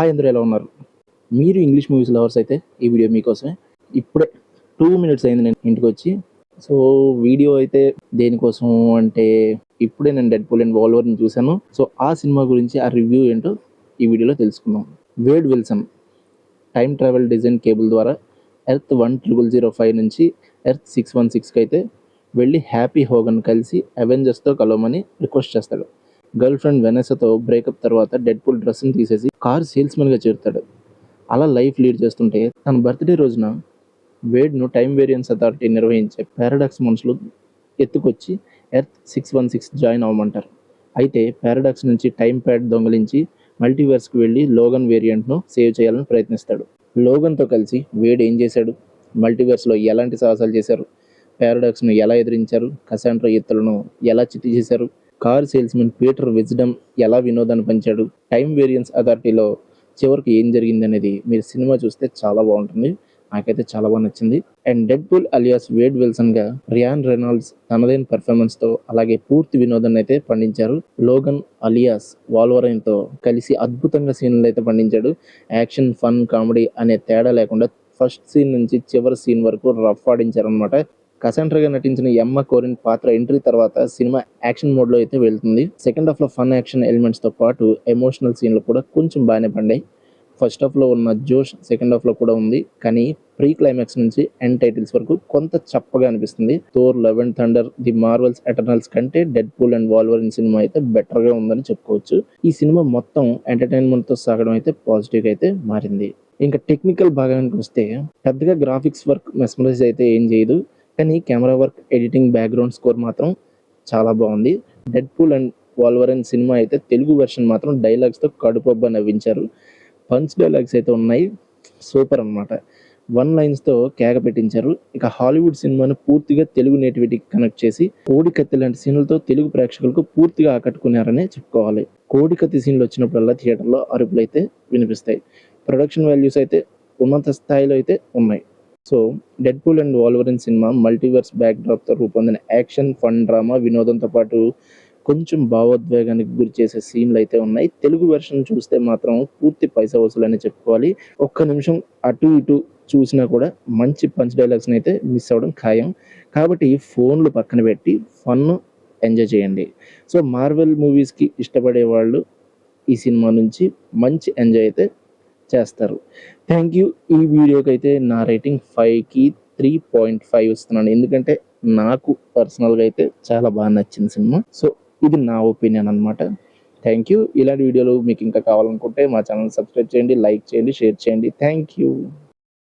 Hi అందరూ ఎలా ఉన్నారు? మీరు ఇంగ్లీష్ మూవీస్ లవర్స్ అయితే ఈ వీడియో మీకోసమే. ఇప్పుడే 2 మినిట్స్ అయింది నేను ఇంటికొచ్చి. సో, వీడియో అయితే దేనికోసం అంటే ఇప్పుడే నేను 'డెడ్‌పూల్ అండ్ వోల్వరిన్' చూసాను. సో, ఆ సినిమా గురించి ఆ రివ్యూ ఏంటో ఈ వీడియోలో తెలుసుకుందాం. Wade Wilson time travel design cable ద్వారా ఎర్త్ 10005 నుంచి ఎర్త్ 616కి అయితే వెళ్ళి హ్యాపీ హోగన్ కలిసి అవెంజర్స్తో కలవమని రిక్వెస్ట్ చేస్తాడు. గర్ల్ ఫ్రెండ్ వెనెసాతో బ్రేకప్ తర్వాత డెడ్‌పూల్ డ్రెస్ని తీసేసి కార్ సేల్స్మెన్గా చేరుతాడు. అలా లైఫ్ లీడ్ చేస్తుంటే తన బర్త్డే రోజున వేడ్ను టైమ్ వేరియన్స్ అథారిటీ నిర్వహించే పారాడాక్స్ మనుషులు ఎత్తుకొచ్చి ఎర్త్ 616 జాయిన్ అవ్వమంటారు. అయితే పారాడాక్స్ నుంచి టైం ప్యాడ్ దొంగిలించి మల్టీవర్స్కి వెళ్ళి లోగన్ వేరియంట్ను సేవ్ చేయాలని ప్రయత్నిస్తాడు. లోగన్తో కలిసి వేడ్ ఏం చేశాడు, మల్టీవర్స్లో ఎలాంటి సాహసాలు చేశారు, పారాడాక్స్ను ఎలా ఎదిరించారు, కసాండ్రా ఎత్తులను ఎలా చిత్తి చేశారు, కార్ సేల్స్మెన్ పీటర్ విజ్డమ్ ఎలా వినోదాన్ని పంచాడు, టైమ్ వేరియన్స్ అథారిటీలో చివరికి ఏం జరిగింది అనేది మీరు సినిమా చూస్తే చాలా బాగుంటుంది. నాకైతే చాలా బాగా నచ్చింది. అండ్ డెడ్‌పూల్ అలియాస్ వేడ్ విల్సన్గా రియాన్ రెనాల్డ్స్ తనదైన పెర్ఫార్మెన్స్తో అలాగే పూర్తి వినోదాన్ని అయితే పండించారు. లోగన్ అలియాస్ వాల్వరైన్తో కలిసి అద్భుతంగా సీన్లు అయితే పండించాడు. యాక్షన్, ఫన్, కామెడీ అనే తేడా లేకుండా ఫస్ట్ సీన్ నుంచి చివరి సీన్ వరకు రఫ్ ఆడించారనమాట. కసాండ్రాగా నటించిన ఎమ్మా కోరిన్ పాత్ర ఎంట్రీ తర్వాత సినిమా యాక్షన్ మోడ్లో అయితే వెళ్తుంది. సెకండ్ హాఫ్లో ఫన్ యాక్షన్ ఎలిమెంట్స్తో పాటు ఎమోషనల్ సీన్లు కూడా కొంచెం బాగానే పండాయి. ఫస్ట్ హాఫ్లో ఉన్న జోష్ సెకండ్ హాఫ్లో కూడా ఉంది, కానీ ప్రీ క్లైమాక్స్ నుంచి ఎండ్ టైటిల్స్ వరకు కొంత చప్పగా అనిపిస్తుంది. Thor, love and thunder, the Marvel's Eternals కంటే డెడ్‌పూల్ అండ్ వోల్వరిన్ సినిమా అయితే బెటర్గా ఉందని చెప్పుకోవచ్చు. ఈ సినిమా మొత్తం ఎంటర్టైన్మెంట్తో సాగడం అయితే పాజిటివ్గా అయితే మారింది. ఇంకా టెక్నికల్ భాగానికి వస్తే పెద్దగా గ్రాఫిక్స్ వర్క్ మెస్మరైజ్ అయితే ఏం చేయదు, కానీ camera work, editing, background score మాత్రం చాలా బాగుంది. డెడ్‌పూల్ అండ్ వోల్వరిన్ సినిమా అయితే తెలుగు వెర్షన్ మాత్రం డైలాగ్స్తో కడుపొబ్బ నవ్వించారు. పంచ్ డైలాగ్స్ అయితే ఉన్నాయి, సూపర్ అనమాట. వన్ లైన్స్తో కేక పెట్టించారు. ఇక హాలీవుడ్ సినిమాను పూర్తిగా తెలుగు నేటివిటీకి కనెక్ట్ చేసి కోడికత్తి లాంటి సీన్లతో తెలుగు ప్రేక్షకులకు పూర్తిగా ఆకట్టుకున్నారనే చెప్పుకోవాలి. కోడికత్తి సీన్లు వచ్చినప్పుడల్లా థియేటర్లో అరుపులు అయితే వినిపిస్తాయి. ప్రొడక్షన్ వాల్యూస్ అయితే ఉన్నత స్థాయిలో అయితే ఉన్నాయి. So, Deadpool and Wolverine cinema multiverse బ్యాక్‌డ్రాప్‌తో రూపొందిన యాక్షన్, ఫన్, డ్రామా, వినోదంతో పాటు కొంచెం భావోద్వేగానికి గురి చేసే సీన్లు అయితే ఉన్నాయి. తెలుగు వెర్షన్ చూస్తే మాత్రం పూర్తి పైసా వసూలని చెప్పుకోవాలి. ఒక్క నిమిషం అటు ఇటు చూసినా కూడా మంచి పంచ్ డైలాగ్స్ని అయితే మిస్ అవ్వడం ఖాయం. కాబట్టి ఫోన్లు పక్కన పెట్టి ఫన్ ఎంజాయ్ చేయండి. సో, మార్వెల్ మూవీస్కి ఇష్టపడే వాళ్ళు ఈ సినిమా నుంచి మంచి ఎంజాయ్ అయితే చేస్తారు. Thank you. ఈ వీడియోకి అయితే నా రేటింగ్ 5కి 3.5 ఇస్తున్నాను. ఎందుకంటే నాకు పర్సనల్గా అయితే చాలా బాగా నచ్చింది సినిమా. సో, ఇది నా ఒపీనియన్ అనమాట. Thank you. ఇలాంటి వీడియోలు మీకు ఇంకా కావాలనుకుంటే మా ఛానల్ సబ్స్క్రైబ్ చేయండి, లైక్ చేయండి, షేర్ చేయండి. Thank you.